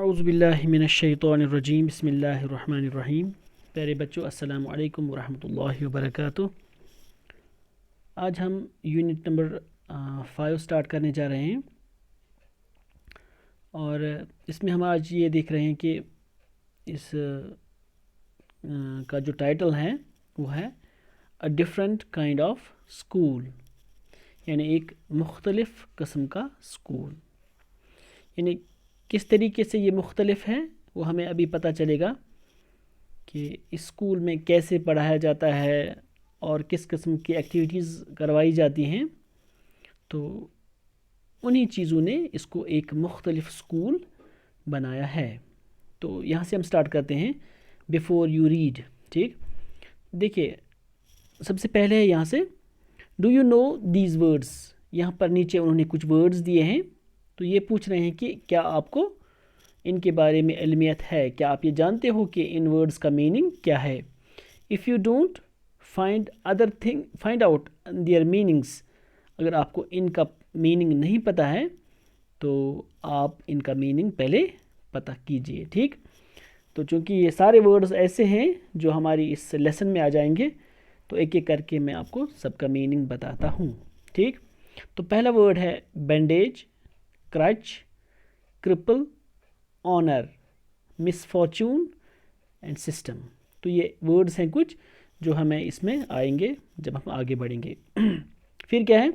औज़ुबिल्लाहि मिनश्शैतानिर्रजीम बिस्मिल्लाहिर्रहमानिर्रहीम। प्यारे बच्चों, अस्सलामु अलैकुम वरहमतुल्लाहि वबरकातुह। आज हम यूनिट नंबर 5 स्टार्ट करने जा रहे हैं और इसमें हम आज ये देख रहे हैं कि इस का जो टाइटल है वो है a different kind of school, यानी एक मुख्तलिफ़ किस्म का स्कूल। यानी किस तरीके से ये मुख्तलिफ है वो हमें अभी पता चलेगा कि इस स्कूल में कैसे पढ़ाया जाता है और किस किस्म की एक्टिविटीज़ करवाई जाती हैं। तो उन्हीं चीज़ों ने इसको एक मुख्तलिफ स्कूल बनाया है। तो यहाँ से हम स्टार्ट करते हैं बिफ़ोर यू रीड। ठीक, देखिए सबसे पहले है यहाँ से do you know these words. यहाँ पर नीचे उन्होंने कुछ वर्ड्स दिए हैं, तो ये पूछ रहे हैं कि क्या आपको इनके बारे में इल्मियत है, क्या आप ये जानते हो कि इन वर्ड्स का मीनिंग क्या है। If you don't find out there meanings, अगर आपको इनका मीनिंग नहीं पता है तो आप इनका मीनिंग पहले पता कीजिए। ठीक, तो चूँकि ये सारे वर्ड्स ऐसे हैं जो हमारी इस लेसन में आ जाएंगे, तो एक एक करके मैं आपको सबका मीनिंग बताता हूँ। ठीक, तो पहला वर्ड है bandage, crutch, cripple, honour, misfortune and system. तो ये वर्ड्स हैं कुछ जो हमें इसमें आएंगे जब हम आगे बढ़ेंगे। फिर क्या है,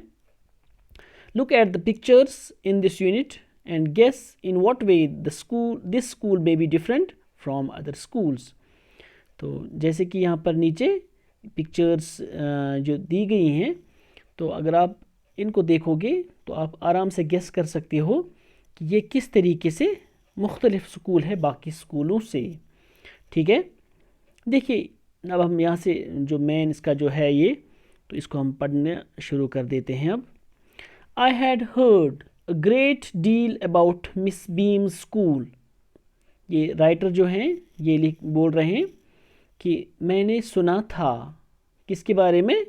look at the pictures in this unit and guess in what way this school may be different from other schools. तो जैसे कि यहाँ पर नीचे पिक्चर्स जो दी गई हैं, तो अगर आप इनको देखोगे तो आप आराम से गेस कर सकते हो कि ये किस तरीके से मुख्तलिफ स्कूल है बाकी स्कूलों से। ठीक है, देखिए अब हम यहाँ से जो मेन इसका जो है ये, तो इसको हम पढ़ना शुरू कर देते हैं। अब I had heard a great deal about Miss Beam school. ये राइटर जो हैं ये बोल रहे हैं कि मैंने सुना था किसके बारे में,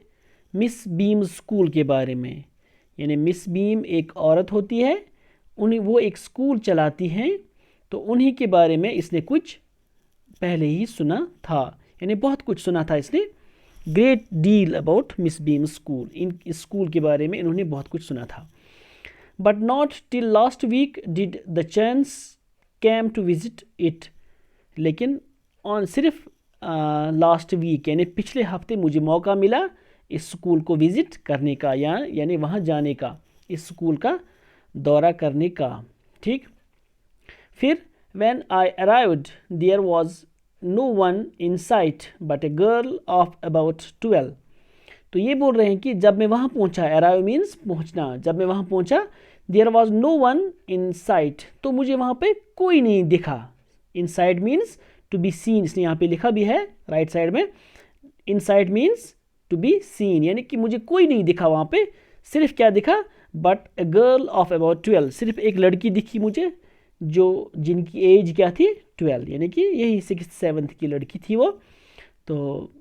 मिस बीम स्कूल के बारे में। यानी मिस बीम एक औरत होती है, वो एक स्कूल चलाती हैं, तो उन्हीं के बारे में इसने कुछ पहले ही सुना था, यानी बहुत कुछ सुना था इसने। Great deal about Miss Beam school, इस स्कूल के बारे में इन्होंने बहुत कुछ सुना था। But not till last week did the chance came to visit it. लेकिन सिर्फ लास्ट वीक यानी पिछले हफ्ते मुझे मौका मिला इस स्कूल को विज़िट करने का, यानी वहाँ जाने का, इस स्कूल का दौरा करने का। ठीक, फिर when I arrived there was no one in sight but a girl of about 12। तो ये बोल रहे हैं कि जब मैं वहाँ पहुँचा, अराइव मीन्स पहुँचना, जब मैं वहाँ पहुँचा there was no one in sight, तो मुझे वहाँ पे कोई नहीं दिखा। In sight means to be seen, इसने यहाँ पे लिखा भी है राइट साइड में। In sight means to be seen, यानी कि मुझे कोई नहीं दिखा वहाँ पे। सिर्फ क्या दिखा, but a girl of about 12, सिर्फ एक लड़की दिखी मुझे जिनकी एज क्या थी, 12, यानी कि यही 6th-7th की लड़की थी वो। तो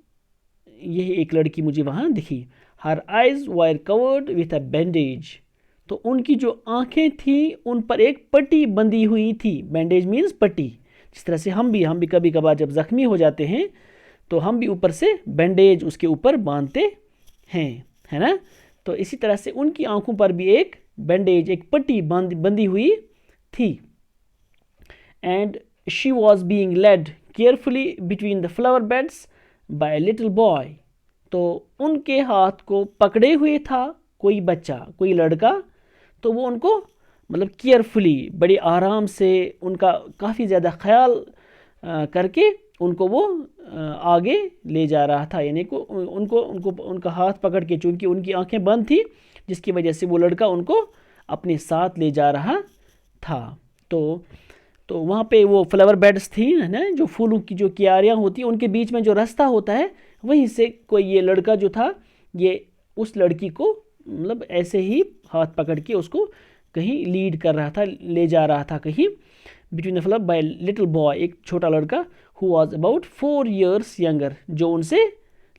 यही एक लड़की मुझे वहाँ दिखी। Her eyes wire covered with a bandage, तो उनकी जो आँखें थी उन पर एक पट्टी बंधी हुई थी। बैंडेज मीन्स पट्टी। जिस तरह से हम भी कभी कभार जब ज़ख्मी हो जाते हैं तो हम भी ऊपर से बैंडेज उसके ऊपर बांधते हैं, है ना। तो इसी तरह से उनकी आंखों पर भी एक बैंडेज, एक पट्टी बंधी हुई थी। And she was being led carefully between the flower beds by a little boy. तो उनके हाथ को पकड़े हुए था कोई बच्चा, कोई लड़का, तो वो उनको मतलब केयरफुली, बड़े आराम से, उनका काफ़ी ज़्यादा ख्याल करके उनको वो आगे ले जा रहा था। यानी को उनका हाथ पकड़ के, चूँकि उनकी आंखें बंद थी जिसकी वजह से वो लड़का उनको अपने साथ ले जा रहा था। तो वहाँ पे वो फ्लावर बेड्स थी, है ना, जो फूलों की जो क्यारियाँ होती हैं, उनके बीच में जो रास्ता होता है, वहीं से कोई ये लड़का जो था ये उस लड़की को मतलब ऐसे ही हाथ पकड़ के उसको कहीं लीड कर रहा था, ले जा रहा था कहीं। Between the flower bye little boy, एक छोटा लड़का, who was about 4 years younger, जो उनसे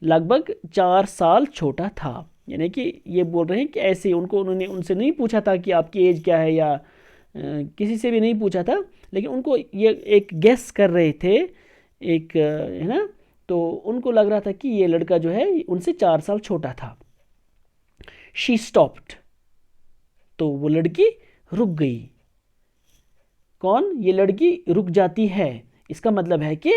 लगभग 4 साल छोटा था। यानी कि ये बोल रहे हैं कि ऐसे उन्होंने उनसे नहीं पूछा था कि आपकी एज क्या है, या किसी से भी नहीं पूछा था, लेकिन उनको ये एक गेस कर रहे थे, एक है ना, तो उनको लग रहा था कि ये लड़का जो है उनसे 4 साल छोटा था। शी स्टॉप्ड, तो वो लड़की रुक गई। कौन? ये लड़की रुक जाती है। इसका मतलब है कि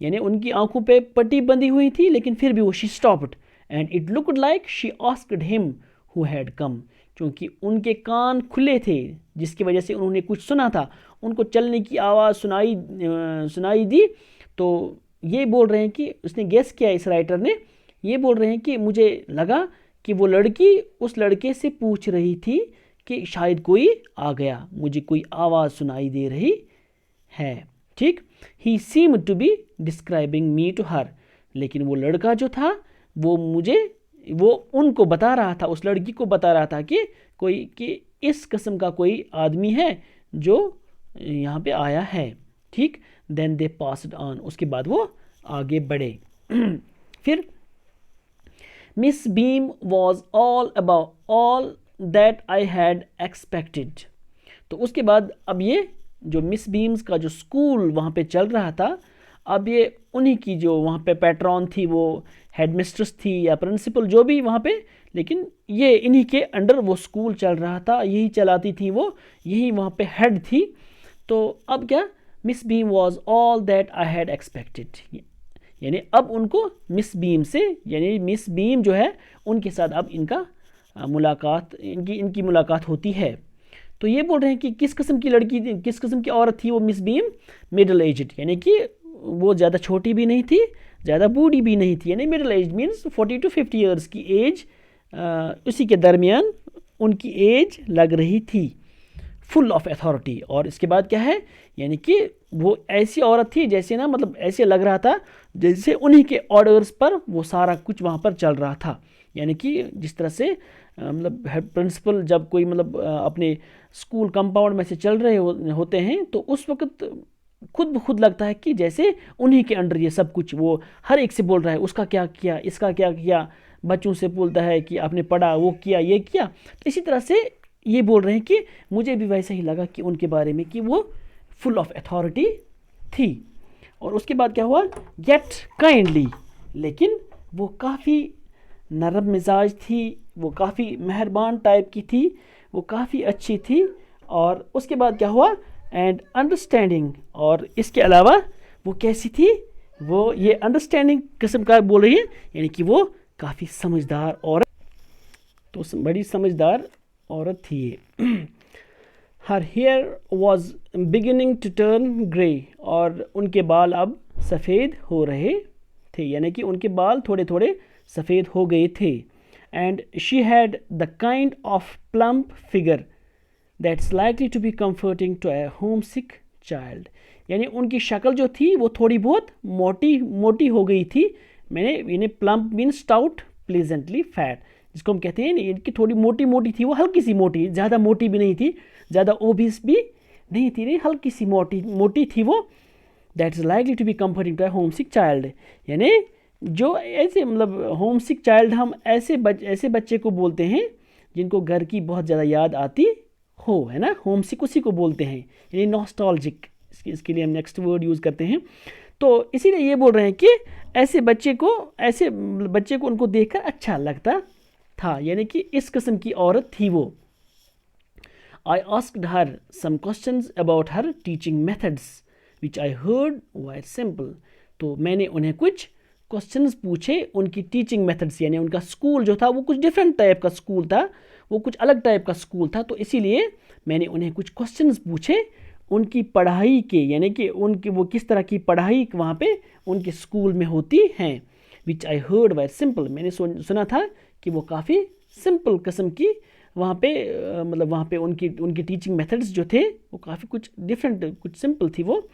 यानी उनकी आंखों पे पट्टी बंधी हुई थी, लेकिन फिर भी वो she stopped and it looked like she asked him who had come, क्योंकि उनके कान खुले थे जिसकी वजह से उन्होंने कुछ सुना था, उनको चलने की आवाज़ सुनाई दी। तो ये बोल रहे हैं कि उसने गेस किया, इस राइटर ने ये बोल रहे हैं कि मुझे लगा कि वो लड़की उस लड़के से पूछ रही थी कि शायद कोई आ गया, मुझे कोई आवाज़ सुनाई दे रही है। ठीक, he seem to be describing me to her, लेकिन वो लड़का जो था वो उनको बता रहा था, उस लड़की को बता रहा था कि इस किस्म का कोई आदमी है जो यहाँ पे आया है। ठीक, देन दे पास्ड ऑन, उसके बाद वो आगे बढ़े। फिर miss beam was all that I had expected, तो उसके बाद अब ये जो मिस बीम्स का जो स्कूल वहाँ पे चल रहा था, अब ये उन्हीं की जो वहाँ पे पैट्रॉन थी, वो हेडमिस्ट्रेस थी या प्रिंसिपल जो भी वहाँ पे, लेकिन ये इन्हीं के अंडर वो स्कूल चल रहा था, यही चलाती थी वो, यही वहाँ पे हेड थी। तो अब क्या, miss beam was all that I had expected, यानी अब उनको मिस बीम से, यानी मिस बीम जो है उनके साथ अब इनका इनकी मुलाकात होती है। तो ये बोल रहे हैं कि किस किस्म की लड़की, किस किस्म की औरत थी वो मिस बीम? मिडिल एज्ड, यानी कि वो ज़्यादा छोटी भी नहीं थी, ज़्यादा बूढ़ी भी नहीं थी, यानी middle age means 40 to 50 years की एज, उसी के दरमियान उनकी एज लग रही थी। फुल ऑफ अथॉरिटी, और इसके बाद क्या है, यानी कि वो ऐसी औरत थी जैसे ना, मतलब ऐसे लग रहा था जैसे उन्हीं के ऑर्डर्स पर वो सारा कुछ वहाँ पर चल रहा था। यानी कि जिस तरह से मतलब हेड प्रिंसिपल जब कोई मतलब अपने स्कूल कंपाउंड में से चल रहे होते हैं, तो उस वक्त खुद ब खुद लगता है कि जैसे उन्हीं के अंडर ये सब कुछ, वो हर एक से बोल रहा है उसका क्या किया, इसका क्या किया, बच्चों से बोलता है कि आपने पढ़ा, वो किया, ये किया। तो इसी तरह से ये बोल रहे हैं कि मुझे भी वैसा ही लगा कि उनके बारे में कि वो फुल ऑफ अथॉरिटी थी। और उसके बाद क्या हुआ, गेट काइंडली, लेकिन वो काफ़ी नरम मिजाज थी, वो काफ़ी मेहरबान टाइप की थी, वो काफ़ी अच्छी थी। और उसके बाद क्या हुआ, एंड अंडरस्टैंडिंग, और इसके अलावा वो कैसी थी, वो ये अंडरस्टैंडिंग किस्म का बोल रही है, यानी कि वो काफ़ी समझदार औरत, तो बड़ी समझदार औरत थी ये। Her hair was beginning to turn grey, और उनके बाल अब सफ़ेद हो रहे थे, यानी कि उनके बाल थोड़े थोड़े सफ़ेद हो गए थे। And she had the kind of plump figure that's likely to be comforting to a homesick child, यानी उनकी शक्ल जो थी वो थोड़ी बहुत मोटी हो गई थी। यानी plump mean stout, pleasantly fat, जिसको हम कहते हैं इनकी थोड़ी मोटी थी, वो हल्की सी मोटी, ज़्यादा मोटी भी नहीं थी, ज़्यादा ओबिस भी नहीं थी, नहीं हल्की सी मोटी थी वो। That is likely to be comforting to a homesick child, यानी जो ऐसे मतलब होम सिक चाइल्ड हम ऐसे बच्चे को बोलते हैं जिनको घर की बहुत ज़्यादा याद आती हो, है ना, होम सिक उसी को बोलते हैं, यानी नॉस्टैल्जिक, इसके लिए हम नेक्स्ट वर्ड यूज़ करते हैं। तो इसीलिए ये बोल रहे हैं कि ऐसे बच्चे को उनको देखकर अच्छा लगता था, यानी कि इस किस्म की औरत थी वो। I asked her some questions about her teaching methods which I heard were simple, तो मैंने उन्हें कुछ क्वेश्चंस पूछे उनकी टीचिंग मेथड्स, यानी उनका स्कूल जो था वो कुछ डिफरेंट टाइप का स्कूल था, वो कुछ अलग टाइप का स्कूल था, तो इसीलिए मैंने उन्हें कुछ क्वेश्चंस पूछे उनकी पढ़ाई के, यानी कि उनकी वो किस तरह की पढ़ाई वहाँ पे उनके स्कूल में होती हैं। विच आई हर्ड वर सिंपल, मैंने सुना था कि वो काफ़ी सिंपल किस्म की वहाँ पे मतलब वहाँ पे उनकी टीचिंग मेथड्स जो थे वो काफ़ी कुछ डिफरेंट, कुछ सिंपल थी वो।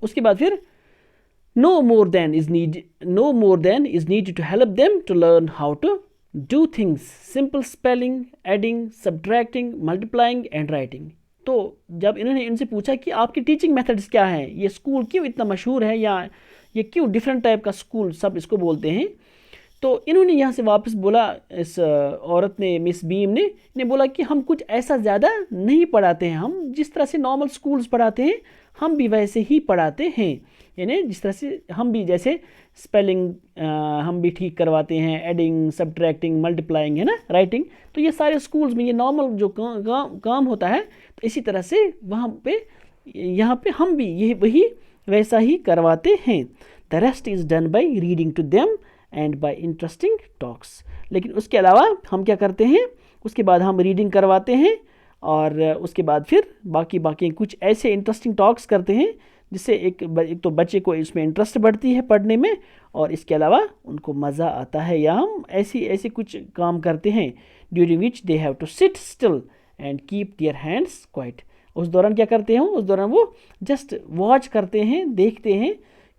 उसके बाद फिर no more than is needed to help them to learn how to do things, simple spelling, adding, subtracting, multiplying and writing। तो जब इन्होंने इनसे पूछा कि आपकी टीचिंग मेथड्स क्या हैं, ये स्कूल क्यों इतना मशहूर है, या ये क्यों डिफरेंट टाइप का स्कूल सब इसको बोलते हैं, तो इन्होंने यहाँ से वापस बोला, इस औरत ने, मिस बीम ने बोला कि हम कुछ ऐसा ज़्यादा नहीं पढ़ाते हैं, हम जिस तरह से नॉर्मल स्कूल्स पढ़ाते हैं हम भी वैसे ही पढ़ाते हैं। यानी जिस तरह से हम भी, जैसे स्पेलिंग हम भी ठीक करवाते हैं, एडिंग, सब्ट्रैक्टिंग, मल्टीप्लाइंग, है ना, राइटिंग, तो ये सारे स्कूल्स में ये नॉर्मल जो काम होता है, तो इसी तरह से वहाँ पे यहाँ पे हम भी ये वही वैसा ही करवाते हैं। The rest is done by reading to them and by interesting talks. लेकिन उसके अलावा हम क्या करते हैं, उसके बाद हम रीडिंग करवाते हैं और उसके बाद फिर बाकी कुछ ऐसे इंटरेस्टिंग टॉक्स करते हैं जिससे एक तो बच्चे को इसमें इंटरेस्ट बढ़ती है पढ़ने में, और इसके अलावा उनको मज़ा आता है। या हम ऐसी कुछ काम करते हैं during which they have to sit still and keep their hands quiet. उस दौरान क्या करते हैं, उस दौरान वो जस्ट वॉच करते हैं, देखते हैं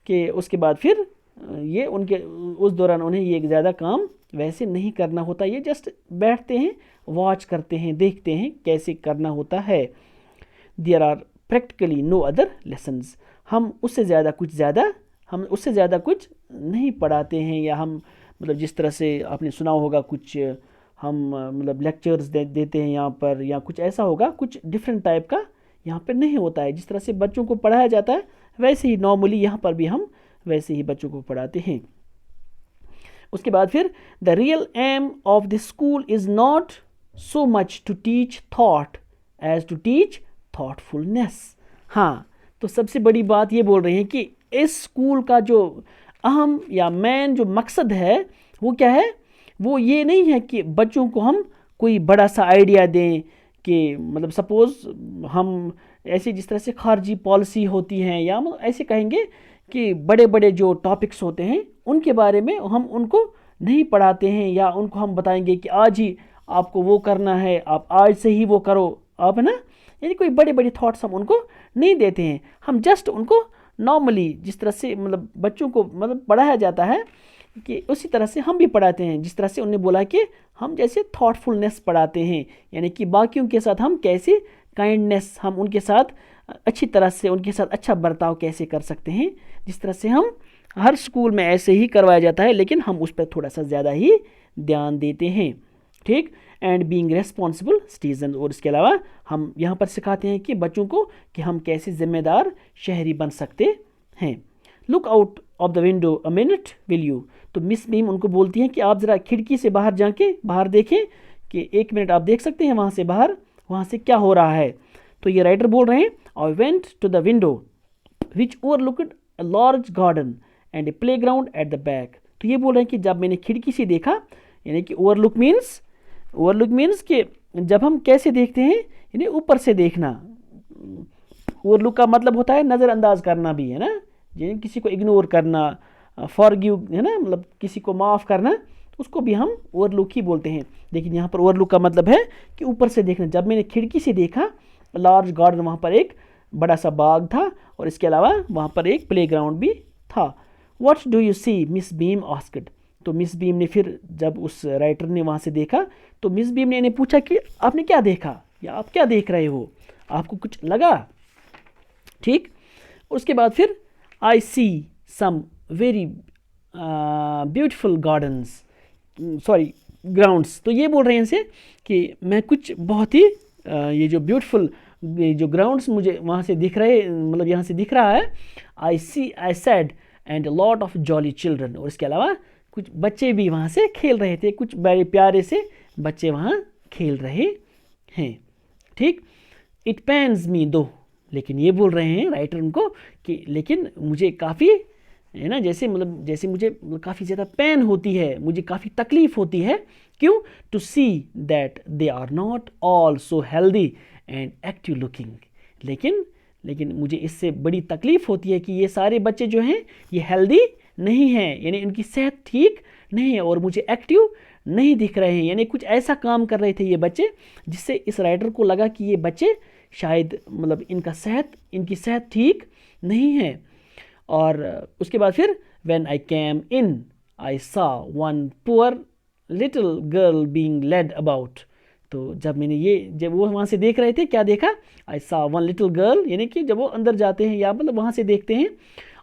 कि उसके बाद फिर ये उनके उस दौरान उन्हें ये ज़्यादा काम वैसे नहीं करना होता, ये जस्ट बैठते हैं, वॉच करते हैं, देखते हैं कैसे करना होता है। There are practically no other lessons. हम उससे ज़्यादा कुछ नहीं पढ़ाते हैं, या हम मतलब जिस तरह से आपने सुना होगा कुछ हम मतलब लेक्चर्स देते हैं यहाँ पर, या कुछ ऐसा होगा, कुछ डिफरेंट टाइप का यहाँ पर नहीं होता है। जिस तरह से बच्चों को पढ़ाया जाता है वैसे ही नॉर्मली यहाँ पर भी हम वैसे ही बच्चों को पढ़ाते हैं। उसके बाद फिर the real aim of the school is not so much to teach thought as to teach thoughtfulness. हाँ, तो सबसे बड़ी बात ये बोल रहे हैं कि इस स्कूल का जो अहम या मेन जो मकसद है वो क्या है, वो ये नहीं है कि बच्चों को हम कोई बड़ा सा आइडिया दें कि मतलब सपोज़ हम ऐसे जिस तरह से खारजी पॉलिसी होती हैं, या हम ऐसे कहेंगे कि बड़े बड़े जो टॉपिक्स होते हैं उनके बारे में हम उनको नहीं पढ़ाते हैं, या उनको हम बताएंगे कि आज ही आपको वो करना है, आप आज से ही वो करो आप, है ना। यानी कोई बड़े बड़े थॉट्स हम उनको नहीं देते हैं, हम जस्ट उनको नॉर्मली जिस तरह से मतलब बच्चों को मतलब पढ़ाया जाता है कि उसी तरह से हम भी पढ़ाते हैं। जिस तरह से उन्होंने बोला कि हम जैसे थॉटफुलनेस पढ़ाते हैं, यानी कि बाकियों के साथ हम कैसे काइंडनेस, हम उनके साथ अच्छी तरह से उनके साथ अच्छा बर्ताव कैसे कर सकते हैं, जिस तरह से हम हर स्कूल में ऐसे ही करवाया जाता है, लेकिन हम उस पर थोड़ा सा ज़्यादा ही ध्यान देते हैं। ठीक, एंड बीइंग रेस्पॉन्सिबल सिटीजन। और इसके अलावा हम यहाँ पर सिखाते हैं कि बच्चों को कि हम कैसे जिम्मेदार शहरी बन सकते हैं। Look out of the window a minute will you. तो मिस बीम उनको बोलती हैं कि आप ज़रा खिड़की से बाहर जाके बाहर देखें कि 1 मिनट आप देख सकते हैं वहाँ से बाहर, वहाँ से क्या हो रहा है। तो ये राइटर बोल रहे हैं, I went to the window which overlooked a large garden and a playground at the back. तो ये बोल रहे हैं कि जब मैंने खिड़की से देखा, यानी कि ओवरलुक मीन्स कि जब हम कैसे देखते हैं, यानी ऊपर से देखना। ओवरलुक का मतलब होता है नज़रअंदाज करना भी, है ना, यानी किसी को इग्नोर करना, फॉरगिव, है ना, मतलब किसी को माफ़ करना, उसको भी हम ओवरलुक ही बोलते हैं। लेकिन यहाँ पर ओवरलुक का मतलब है कि ऊपर से देखना। जब मैंने खिड़की से देखा, लार्ज गार्डन, वहाँ पर एक बड़ा सा बाग था, और इसके अलावा वहाँ पर एक प्लेग्राउंड भी था। What do you see, Miss Beam asked. तो मिस बीम ने फिर जब उस राइटर ने वहाँ से देखा, तो मिस बीम ने इन्हें पूछा कि आपने क्या देखा, या आप क्या देख रहे हो, आपको कुछ लगा। ठीक, उसके बाद फिर I see some very beautiful gardens, sorry grounds. तो ये बोल रहे हैं इनसे कि मैं कुछ बहुत ही ये जो ब्यूटीफुल जो ग्राउंड्स मुझे वहाँ से दिख रहे, मतलब यहाँ से दिख रहा है। I said and a lot of jolly children. और इसके अलावा कुछ बच्चे भी वहाँ से खेल रहे थे, कुछ बड़े प्यारे से बच्चे वहाँ खेल रहे हैं। ठीक, इट पेन्स मी दो। लेकिन ये बोल रहे हैं राइटर उनको कि लेकिन मुझे काफ़ी, है ना, जैसे मुझे काफ़ी ज़्यादा पेन होती है, मुझे काफ़ी तकलीफ़ होती है। क्यों? To see that they are not all so healthy and active looking. लेकिन मुझे इससे बड़ी तकलीफ़ होती है कि ये सारे बच्चे जो हैं ये हेल्दी नहीं हैं, यानी उनकी सेहत ठीक नहीं है और मुझे एक्टिव नहीं दिख रहे हैं। यानी कुछ ऐसा काम कर रहे थे ये बच्चे जिससे इस राइटर को लगा कि ये बच्चे शायद मतलब इनकी सेहत ठीक नहीं है। और उसके बाद फिर when I came in I saw one poor little girl being led about. तो जब वो वहाँ से देख रहे थे, क्या देखा? आई सॉ वन लिटिल गर्ल, यानी कि जब वो अंदर जाते हैं या मतलब वहाँ से देखते हैं,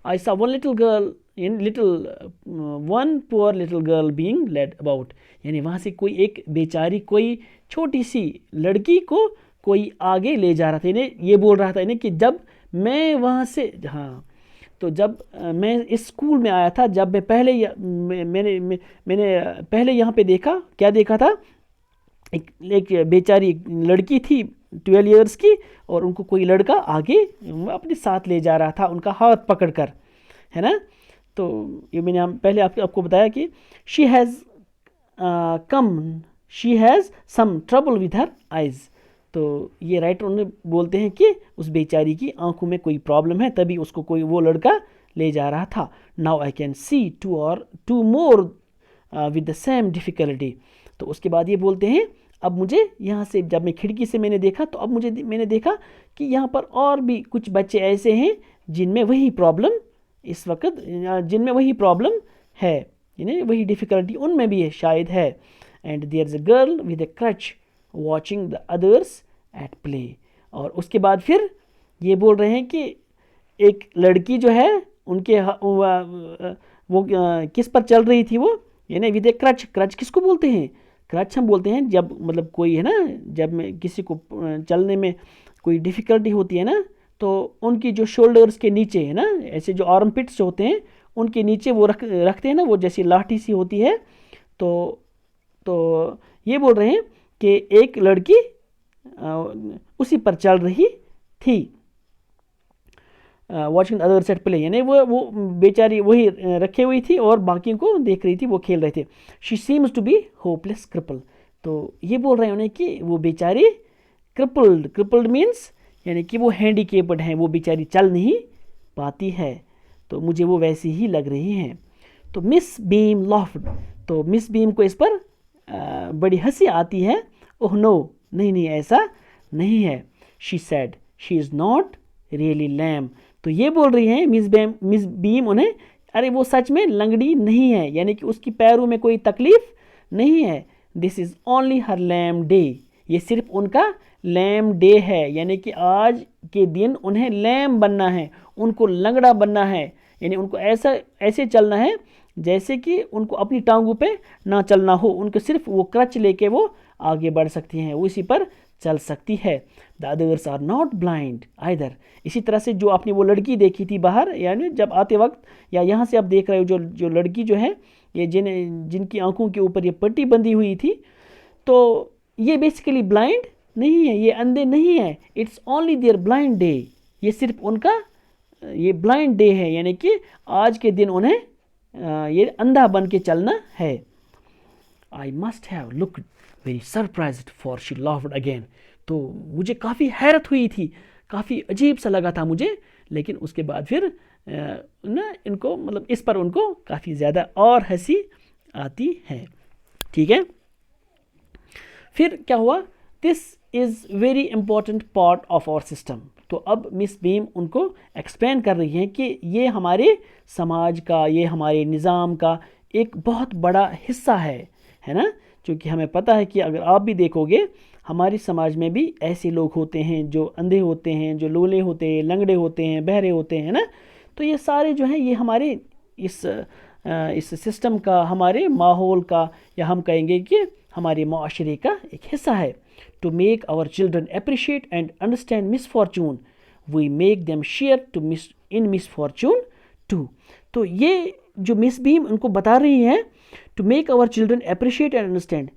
I saw one little girl in little one poor little girl being led about, यानी वहाँ से कोई एक बेचारी कोई छोटी सी लड़की को कोई आगे ले जा रहा था, यानी ये बोल रहा था यानी कि जब मैं वहाँ से, हाँ, तो जब मैं इस स्कूल में आया था, जब मैं पहले मैंने पहले यहाँ पे देखा, क्या देखा था, एक बेचारी लड़की थी 12 इयर्स की, और उनको कोई लड़का आगे अपने साथ ले जा रहा था उनका हाथ पकड़कर, है ना। तो ये मैंने पहले आपको बताया कि she has some trouble with her eyes. तो ये राइटर उन्हें बोलते हैं कि उस बेचारी की आंखों में कोई प्रॉब्लम है, तभी उसको कोई वो लड़का ले जा रहा था। Now I can see two more with the same difficulty. तो उसके बाद ये बोलते हैं अब मुझे यहाँ से, जब मैं खिड़की से मैंने देखा तो अब मैंने देखा कि यहाँ पर और भी कुछ बच्चे ऐसे हैं जिनमें वही प्रॉब्लम इस वक्त, जिनमें वही प्रॉब्लम है, यानी वही डिफ़िकल्टी उनमें भी है शायद है। And there is a girl with a crutch watching the others at play. और उसके बाद फिर ये बोल रहे हैं कि एक लड़की जो है उनके वो किस पर चल रही थी, वो यानी विद ए क्रच। क्रच किसको बोलते हैं? क्रच हम बोलते हैं जब मतलब कोई है ना, जब में किसी को चलने में कोई डिफ़िकल्टी होती है ना, तो उनकी जो शोल्डर्स के नीचे है ना, ऐसे जो आर्म पिट्स होते हैं उनके नीचे वो रखते हैं ना, वो जैसी लाठी सी होती है। तो ये बोल रहे हैं कि एक लड़की उसी पर चल रही थी, वॉचिंग अदर सेट प्ले, यानी वो बेचारी वही रखे हुई थी और बाकी को देख रही थी, वो खेल रहे थे। She seems to be hopeless cripple. तो ये बोल रहे हैं उन्हें कि वो बेचारी क्रिपल्ड मीन्स यानी कि वो हैंडीकेप्ड हैं, वो बेचारी चल नहीं पाती है, तो मुझे वो वैसी ही लग रही हैं। तो मिस बीम लॉफ्ड, तो मिस बीम को इस पर बड़ी हंसी आती है। ओह नो, नहीं ऐसा नहीं है। She said she is not really lame. तो ये बोल रही हैं मिस बीम उन्हें, अरे वो सच में लंगड़ी नहीं है, यानी कि उसकी पैरों में कोई तकलीफ नहीं है। This is only her lame day, ये सिर्फ उनका लैम डे है, यानी कि आज के दिन उन्हें लैम बनना है, उनको लंगड़ा बनना है, यानी उनको ऐसे चलना है जैसे कि उनको अपनी टांगों पे ना चलना हो, उनको सिर्फ वो क्रच लेके वो आगे बढ़ सकती हैं, वो इसी पर चल सकती है। The others are not blind either. इसी तरह से जो आपने वो लड़की देखी थी बाहर, यानी जब आते वक्त, या यहाँ से आप देख रहे हो जो लड़की जो है, ये जिनकी आंखों के ऊपर ये पट्टी बंधी हुई थी, तो ये बेसिकली ब्लाइंड नहीं है, ये अंधे नहीं है। It's only their blind day, ये सिर्फ उनका ये ब्लाइंड डे है, यानी कि आज के दिन उन्हें ये अंधा बन के चलना है। I must have looked very surprised for she laughed again. तो मुझे काफ़ी हैरत हुई थी, काफ़ी अजीब सा लगा था मुझे, लेकिन उसके बाद फिर ना इनको मतलब इस पर उनको काफ़ी ज़्यादा और हंसी आती है। ठीक है, फिर क्या हुआ, this is very important part of our system. तो अब मिस बीम उनको एक्सप्लेन कर रही हैं कि ये हमारे समाज का, ये हमारे निज़ाम का एक बहुत बड़ा हिस्सा है ना। क्योंकि हमें पता है कि अगर आप भी देखोगे हमारे समाज में भी ऐसे लोग होते हैं जो अंधे होते हैं, जो लूले होते हैं, लंगड़े होते हैं, बहरे होते हैं ना। तो ये सारे जो हैं ये हमारे इस सिस्टम का, हमारे माहौल का, या हम कहेंगे कि हमारे माशरे का एक हिस्सा है। To make our children appreciate and understand misfortune we make them share in misfortune too. तो ये जो मिस बीम उनको बता रही हैं, to make our children appreciate and understand,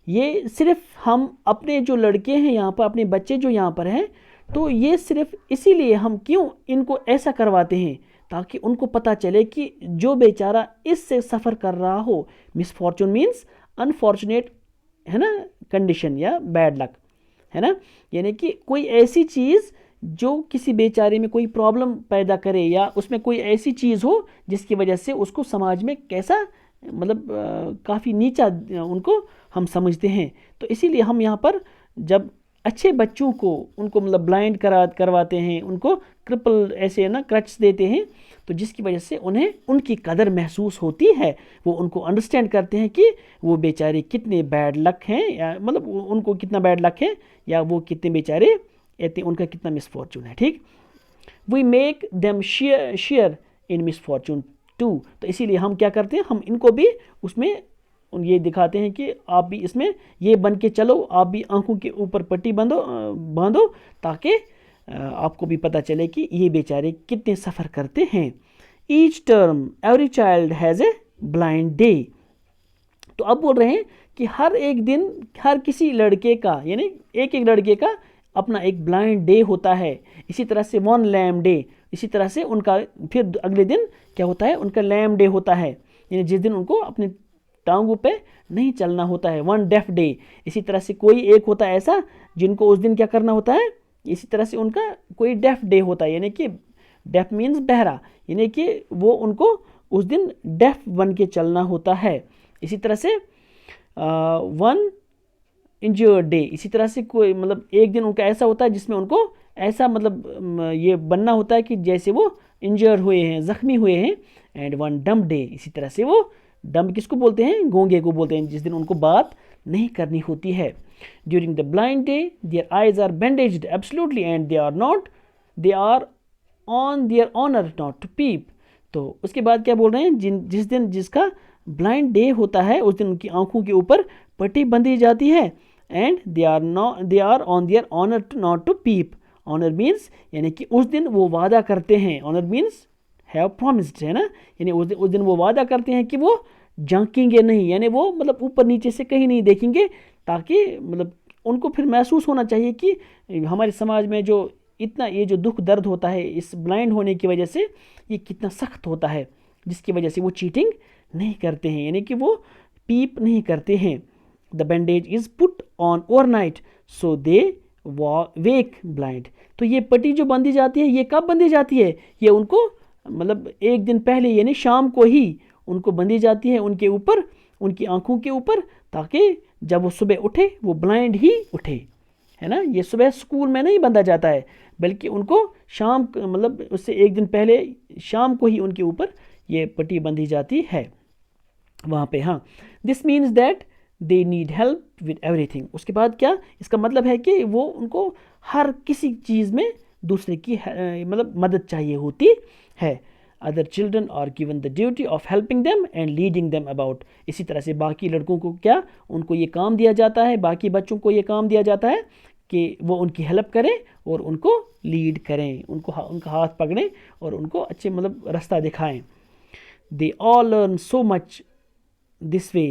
ये सिर्फ हम अपने जो लड़के हैं यहाँ पर, अपने बच्चे जो यहाँ पर हैं, तो ये सिर्फ इसीलिए हम क्यों इनको ऐसा करवाते हैं ताकि उनको पता चले कि जो बेचारा इससे सफ़र कर रहा हो, मिसफॉर्चून मीन्स अनफॉर्चुनेट है ना, कंडीशन या बैड लक है ना, यानी कि कोई ऐसी चीज़ जो किसी बेचारे में कोई प्रॉब्लम पैदा करे, या उसमें कोई ऐसी चीज़ हो जिसकी वजह से उसको समाज में कैसा मतलब काफ़ी नीचा उनको हम समझते हैं। तो इसीलिए हम यहाँ पर जब अच्छे बच्चों को उनको मतलब ब्लाइंड करवाते हैं, उनको क्रिपल ऐसे ना क्रच देते हैं, तो जिसकी वजह से उन्हें उनकी कदर महसूस होती है, वो उनको अंडरस्टैंड करते हैं कि वो बेचारे कितने बैड लक हैं, या मतलब उनको कितना बैड लक है, या वो कितने बेचारे उनका कितना मिसफॉर्चून है। ठीक, we make them share in misfortune too. तो इसीलिए हम क्या करते हैं, हम इनको भी उसमें ये दिखाते हैं कि आप भी इसमें ये बन के चलो, आप भी आंखों के ऊपर पट्टी बांधो ताकि आपको भी पता चले कि ये बेचारे कितने सफ़र करते हैं। Each term every child has a blind day. तो अब बोल रहे हैं कि हर एक दिन हर किसी लड़के का, यानी एक एक लड़के का अपना एक ब्लाइंड डे होता है। इसी तरह से वन लैम डे, इसी तरह से उनका फिर अगले दिन क्या होता है, उनका लैम डे होता है, यानी जिस दिन उनको अपने टांगों पे नहीं चलना होता है, वन डेफ डे। इसी तरह से कोई एक होता है ऐसा जिनको उस दिन क्या करना होता है, इसी तरह से उनका कोई डेफ डे होता है, यानी कि डेफ मीन्स बहरा, यानी कि वो उनको उस दिन डेफ बन के चलना होता है। इसी तरह से वन इंजर्ड डे, इसी तरह से कोई मतलब एक दिन उनका ऐसा होता है जिसमें उनको ऐसा मतलब ये बनना होता है कि जैसे वो इंजर्ड हुए हैं, ज़ख्मी हुए हैं। एंड वन डम्ब डे, इसी तरह से वो डम्ब किसको बोलते हैं, गूंगे को बोलते हैं, जिस दिन उनको बात नहीं करनी होती है। During the blind day their eyes are bandaged absolutely and they are on their honour not to peep. तो उसके बाद क्या बोल रहे हैं, जिस दिन जिसका ब्लाइंड डे होता है उस दिन उनकी आंखों के ऊपर पट्टी बंधी जाती है। And they are on their honour not to peep. Honour means यानी कि उस दिन वो वादा करते हैं, ऑनर मीन्स हैव प्रॉमिस्ड, है ना, यानी उस दिन वो वादा करते हैं कि वो झांकेंगे नहीं, यानी वो मतलब ऊपर नीचे से कहीं नहीं देखेंगे, ताकि मतलब उनको फिर महसूस होना चाहिए कि हमारे समाज में जो इतना ये जो दुख दर्द होता है इस ब्लाइंड होने की वजह से, ये कितना सख्त होता है, जिसकी वजह से वो चीटिंग नहीं करते हैं, यानी कि वो पीप नहीं करते हैं। The bandage is put on overnight so they wake blind. तो ये पट्टी जो बंधी जाती है ये कब बंधी जाती है, ये उनको मतलब एक दिन पहले यानी शाम को ही उनको बंधी जाती है उनके ऊपर, उनकी आंखों के ऊपर, ताकि जब वो सुबह उठे वो ब्लाइंड ही उठे, है ना। ये सुबह स्कूल में नहीं बंधा जाता है, बल्कि उनको शाम मतलब उससे एक दिन पहले शाम को ही उनके ऊपर ये पट्टी बंधी जाती है वहाँ पे। हाँ, this means that they need help with everything. उसके बाद क्या, इसका मतलब है कि वो उनको हर किसी चीज़ में दूसरे की मतलब मदद चाहिए होती है। Other children are given the duty of helping them and leading them about. इसी तरह से बाकी लड़कों को क्या, उनको ये काम दिया जाता है, बाकी बच्चों को ये काम दिया जाता है कि वो उनकी हेल्प करें और उनको लीड करें, उनका हाथ पकड़ें और उनको अच्छे मतलब रास्ता दिखाएं। They all learn so much this way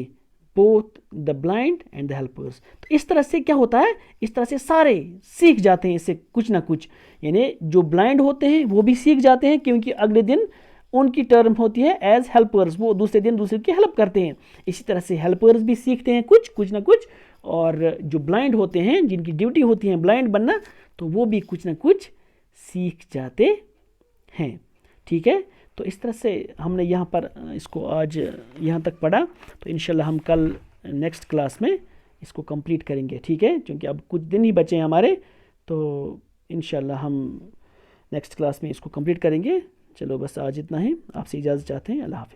both the blind and the helpers. तो इस तरह से क्या होता है, इस तरह से सारे सीख जाते हैं इससे कुछ ना कुछ, यानी जो ब्लाइंड होते हैं वो भी सीख जाते हैं, क्योंकि अगले दिन उनकी टर्म होती है एज हेल्पर्स, वो दूसरे दिन दूसरे की हेल्प करते हैं। इसी तरह से हेल्पर्स भी सीखते हैं कुछ ना कुछ, और जो ब्लाइंड होते हैं जिनकी ड्यूटी होती है ब्लाइंड बनना, तो वो भी कुछ ना कुछ सीख जाते हैं। ठीक है, तो इस तरह से हमने यहाँ पर इसको आज यहाँ तक पढ़ा। तो इंशाल्लाह हम कल नेक्स्ट क्लास में इसको कंप्लीट करेंगे। ठीक है, क्योंकि अब कुछ दिन ही बचे हैं हमारे, तो इंशाल्लाह हम नेक्स्ट क्लास में इसको कंप्लीट करेंगे। चलो बस आज इतना ही, आपसे इजाज़त चाहते हैं। अल्लाह हाफ़िज़।